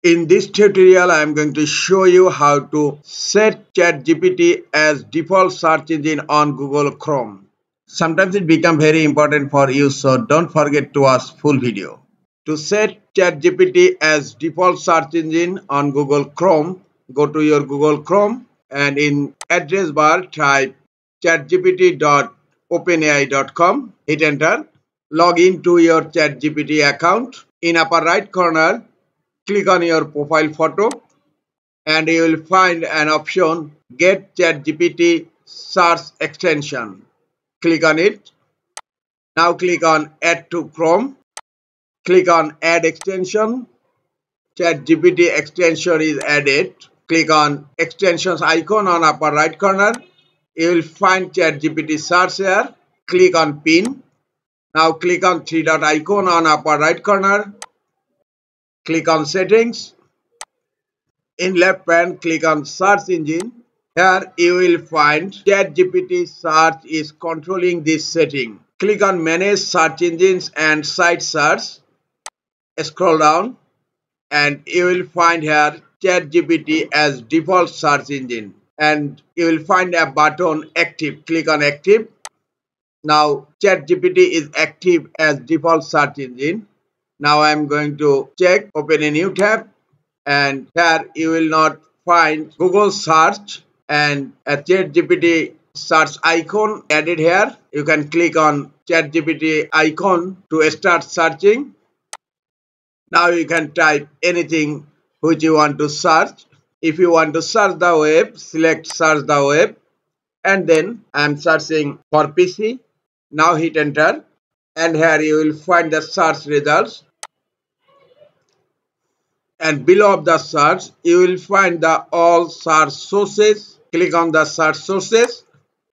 In this tutorial, I am going to show you how to set ChatGPT as default search engine on Google Chrome. Sometimes it becomes very important for you, so don't forget to watch full video. To set ChatGPT as default search engine on Google Chrome, go to your Google Chrome and in address bar type chatgpt.openai.com, hit enter, log in to your ChatGPT account. In upper right corner, click on your profile photo and you will find an option Get ChatGPT Search Extension. Click on it. Now click on Add to Chrome. Click on Add Extension. ChatGPT extension is added. Click on Extensions icon on upper right corner. You will find ChatGPT Search here. Click on Pin. Now click on three dot icon on upper right corner. Click on Settings. In left pane, click on Search Engine. Here you will find ChatGPT Search is controlling this setting. Click on Manage Search Engines and Site Search. Scroll down and you will find here ChatGPT as default search engine. And you will find a button Active. Click on Active. Now ChatGPT is active as default search engine. Now I am going to check, open a new tab. And here you will not find Google search and a ChatGPT search icon added here. You can click on ChatGPT icon to start searching. Now you can type anything which you want to search. If you want to search the web, select search the web and then I am searching for PC. Now hit enter and here you will find the search results. And below of the search, you will find the all search sources. Click on the search sources.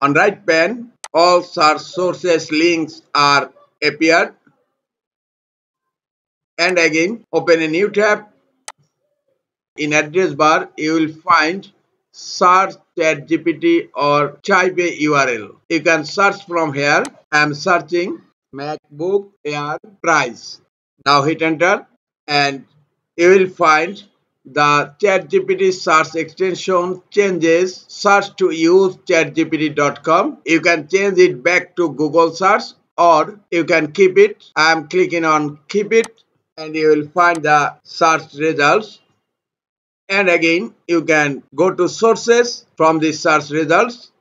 On right pane, all search sources links are appeared. And again, open a new tab. In address bar, you will find search ChatGPT or type a URL. You can search from here. I am searching MacBook Air price. Now hit enter and you will find the ChatGPT search extension changes search to use chatgpt.com. You can change it back to Google search or you can keep it. I am clicking on keep it and you will find the search results. And again, you can go to sources from the search results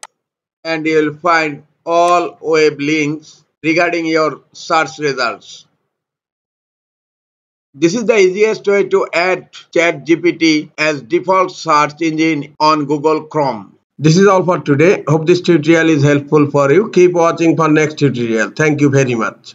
and you will find all web links regarding your search results. This is the easiest way to add ChatGPT as default search engine on Google Chrome. This is all for today. Hope this tutorial is helpful for you. Keep watching for next tutorial. Thank you very much.